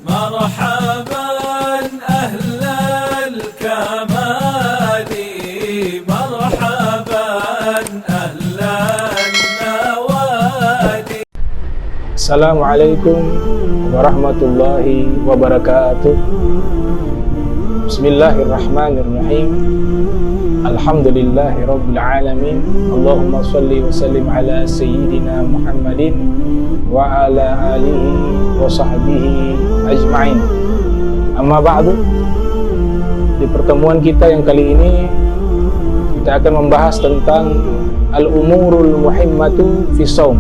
مرحبا أهل الكمال مرحبا أهل النوادي. Assalamualaikum warahmatullahi wabarakatuh. Bismillahirrahmanirrahim. Alhamdulillahi rabbil alamin. Allahumma salli wa sallim ala sayyidina Muhammadin wa ala alihi wa sahbihi ajma'in. Amma ba'du. Di pertemuan kita yang kali ini kita akan membahas tentang al-umurul muhimmatu fi shaum,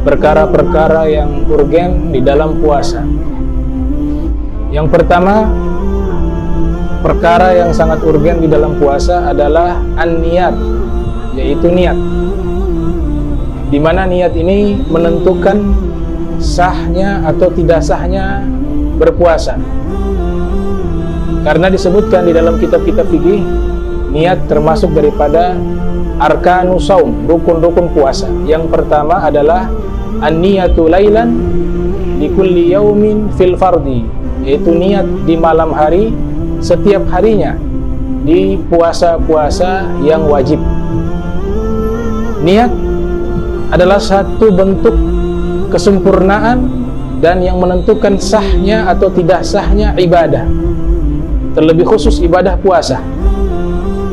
perkara-perkara yang urgen di dalam puasa. Yang pertama, perkara yang sangat urgen di dalam puasa adalah an-niyat, yaitu niat. Di mana niat ini menentukan sahnya atau tidak sahnya berpuasa. Karena disebutkan di dalam kitab-kitab fikih, niat termasuk daripada arkanus shaum, rukun-rukun puasa. Yang pertama adalah an-niyatu lailan di kulli yaumin fil fardi, yaitu niat di malam hari setiap harinya di puasa-puasa yang wajib. Niat adalah satu bentuk kesempurnaan dan yang menentukan sahnya atau tidak sahnya ibadah, terlebih khusus ibadah puasa.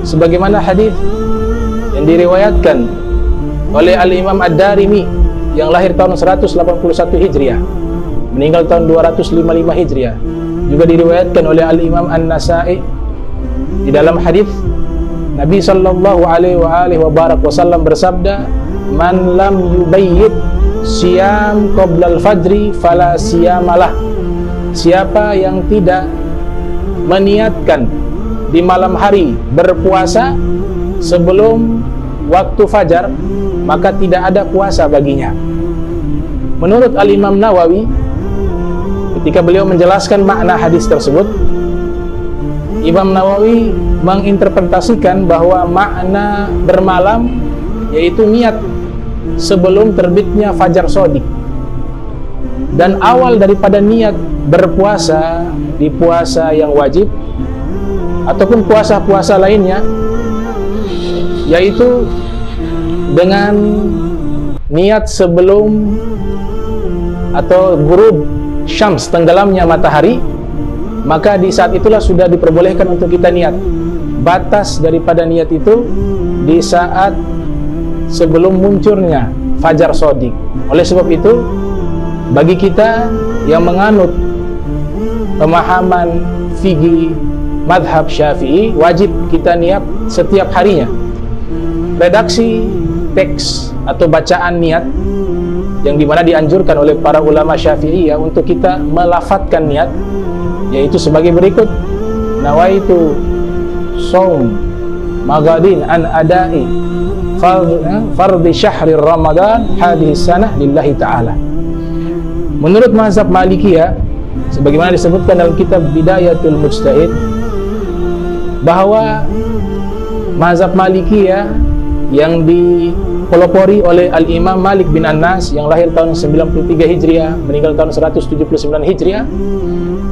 Sebagaimana hadis yang diriwayatkan oleh Al-Imam Ad-Darimi yang lahir tahun 181 Hijriah, meninggal tahun 255 Hijriah. Juga diriwayatkan oleh Al-Imam An-Nasa'i di dalam hadis Nabi sallallahu alaihi wasallam bersabda, "Man lam yubayyit siyam qabla al-fajri fala siyamalah." Siapa yang tidak meniatkan di malam hari berpuasa sebelum waktu fajar, maka tidak ada puasa baginya. Menurut Al-Imam Nawawi, ketika beliau menjelaskan makna hadis tersebut, Imam Nawawi menginterpretasikan bahwa makna bermalam yaitu niat sebelum terbitnya fajar shadiq. Dan awal daripada niat berpuasa di puasa yang wajib ataupun puasa-puasa lainnya, yaitu dengan niat sebelum atau ghurub syams, tenggelamnya matahari, maka di saat itulah sudah diperbolehkan untuk kita niat. Batas daripada niat itu di saat sebelum munculnya fajar shadiq. Oleh sebab itu, bagi kita yang menganut pemahaman fikih madhab Syafi'i, wajib kita niat setiap harinya. Redaksi teks atau bacaan niat yang dimana dianjurkan oleh para ulama Syafi'iyah untuk kita melafadzkan niat, yaitu sebagai berikut: nawaitu shaum magadin an adai fardhi syahri Ramadan hadhihi sanah lillahi ta'ala. Menurut mazhab Malikiyah, sebagaimana disebutkan dalam kitab Bidayatul Mujtahid, bahwa mazhab Malikiyah yang dipelopori oleh Al-Imam Malik bin Anas yang lahir tahun 93 Hijriah, meninggal tahun 179 Hijriah,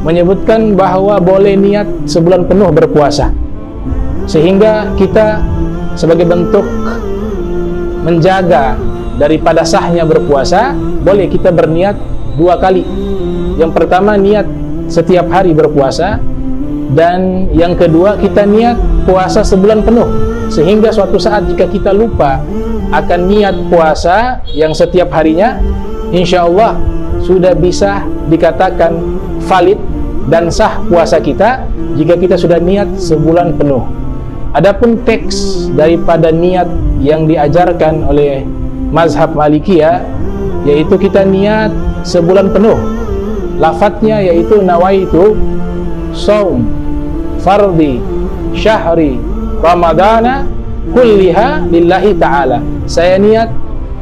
menyebutkan bahwa boleh niat sebulan penuh berpuasa. Sehingga kita sebagai bentuk menjaga daripada sahnya berpuasa, boleh kita berniat dua kali. Yang pertama, niat setiap hari berpuasa, dan yang kedua, kita niat puasa sebulan penuh. Sehingga suatu saat jika kita lupa akan niat puasa yang setiap harinya, insya Allah sudah bisa dikatakan valid dan sah puasa kita jika kita sudah niat sebulan penuh. Adapun teks daripada niat yang diajarkan oleh mazhab Malikiyah, yaitu kita niat sebulan penuh. Lafadznya yaitu nawaitu shaum fardhi syahri Ramadana kulliha lillahi ta'ala. Saya niat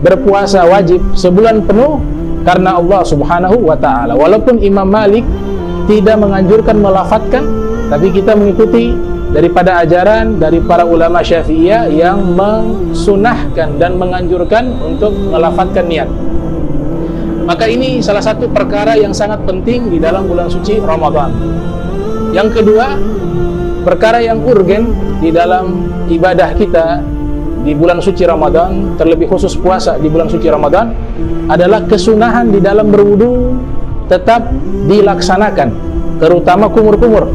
berpuasa wajib sebulan penuh karena Allah subhanahu wa ta'ala. Walaupun Imam Malik tidak menganjurkan melafadzkan, tapi kita mengikuti daripada ajaran dari para ulama Syafi'iyah yang mensunahkan dan menganjurkan untuk melafadzkan niat. Maka ini salah satu perkara yang sangat penting di dalam bulan suci Ramadan. Yang kedua, perkara yang urgen di dalam ibadah kita di bulan suci Ramadan, terlebih khusus puasa di bulan suci Ramadan, adalah kesunahan di dalam berwudu tetap dilaksanakan, terutama kumur-kumur.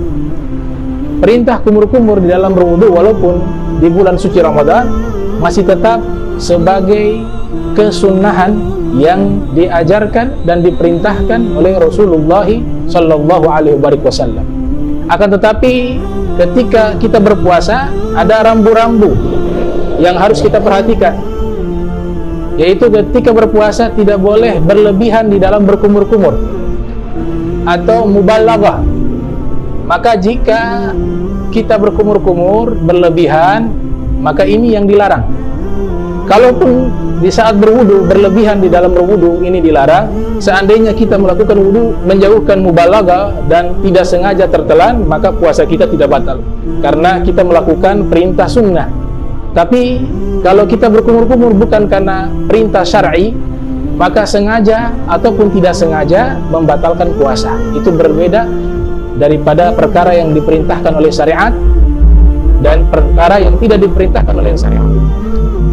Perintah kumur-kumur di dalam berwudu walaupun di bulan suci Ramadan masih tetap sebagai kesunahan yang diajarkan dan diperintahkan oleh Rasulullah sallallahu alaihi wasallam. Akan tetapi ketika kita berpuasa ada rambu-rambu yang harus kita perhatikan, yaitu ketika berpuasa tidak boleh berlebihan di dalam berkumur-kumur atau mubalaghah. Maka jika kita berkumur-kumur berlebihan, maka ini yang dilarang. Kalaupun di saat berwudu berlebihan di dalam berwudu ini dilarang, seandainya kita melakukan wudu menjauhkan mubalaghah dan tidak sengaja tertelan, maka puasa kita tidak batal karena kita melakukan perintah sunnah. Tapi kalau kita berkumur-kumur bukan karena perintah syar'i, maka sengaja ataupun tidak sengaja membatalkan puasa. Itu berbeda daripada perkara yang diperintahkan oleh syariat dan perkara yang tidak diperintahkan oleh syariat.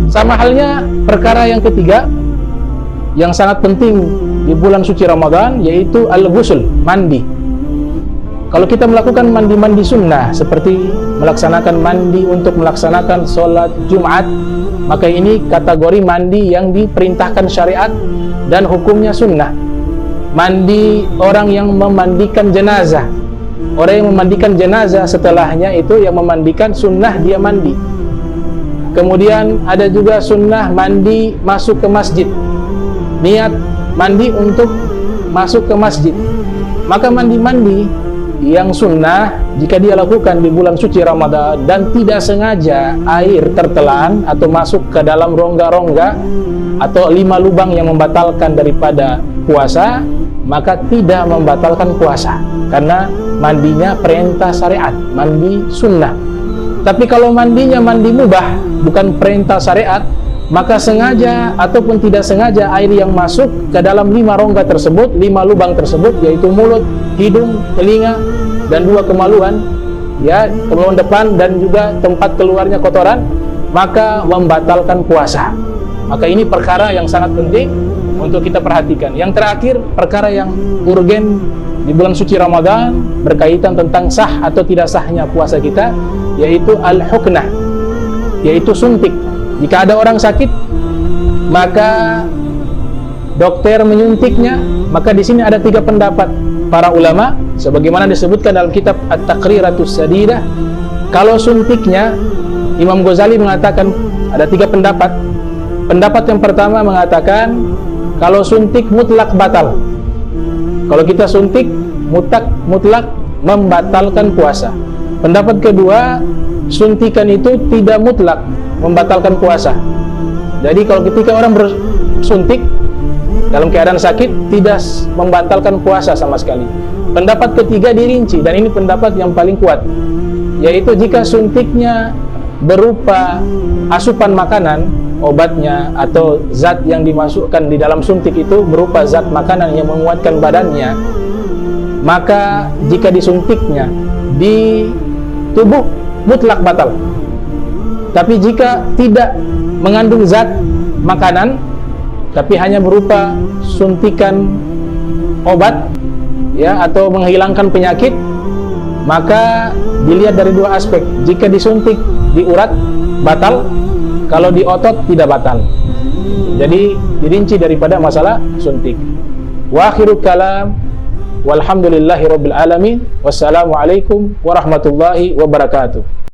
Sama halnya perkara yang ketiga yang sangat penting di bulan suci Ramadan, yaitu al-ghusl, mandi. Kalau kita melakukan mandi-mandi sunnah seperti melaksanakan mandi untuk melaksanakan sholat Jumat, maka ini kategori mandi yang diperintahkan syariat dan hukumnya sunnah. Mandi orang yang memandikan jenazah, orang yang memandikan jenazah setelahnya itu yang memandikan sunnah dia mandi. Kemudian ada juga sunnah mandi masuk ke masjid, niat mandi untuk masuk ke masjid. Maka mandi-mandi yang sunnah jika dia lakukan di bulan suci Ramadan dan tidak sengaja air tertelan atau masuk ke dalam rongga-rongga atau 5 lubang yang membatalkan daripada puasa, maka tidak membatalkan puasa karena mandinya perintah syariat, mandi sunnah. Tapi kalau mandinya mandi mubah, bukan perintah syariat, maka sengaja ataupun tidak sengaja air yang masuk ke dalam 5 rongga tersebut, 5 lubang tersebut, yaitu mulut, hidung, telinga, dan 2 kemaluan, ya, kemaluan depan dan juga tempat keluarnya kotoran, maka membatalkan puasa. Maka ini perkara yang sangat penting untuk kita perhatikan. Yang terakhir, perkara yang urgen di bulan suci Ramadan berkaitan tentang sah atau tidak sahnya puasa kita, yaitu al-huknah, yaitu suntik. Jika ada orang sakit, maka dokter menyuntiknya, maka di sini ada 3 pendapat para ulama, sebagaimana disebutkan dalam kitab At-Taqriratus Sadidah. Kalau suntiknya, Imam Ghazali mengatakan ada 3 pendapat. Pendapat yang pertama mengatakan kalau suntik mutlak batal. Kalau kita suntik mutlak membatalkan puasa. Pendapat kedua, suntikan itu tidak mutlak membatalkan puasa. Jadi kalau ketika orang bersuntik dalam keadaan sakit tidak membatalkan puasa sama sekali. Pendapat ketiga dirinci, dan ini pendapat yang paling kuat, yaitu jika suntiknya berupa asupan makanan, obatnya atau zat yang dimasukkan di dalam suntik itu berupa zat makanan yang menguatkan badannya, maka jika disuntiknya di tubuh mutlak batal. Tapi jika tidak mengandung zat makanan, tapi hanya berupa suntikan obat, ya, atau menghilangkan penyakit, maka dilihat dari 2 aspek. Jika disuntik di urat batal, kalau di otot tidak batal. Jadi dirinci daripada masalah suntik. Wa akhiru kalam, walhamdulillahi rabbil alamin, wassalamualaikum warahmatullahi wabarakatuh.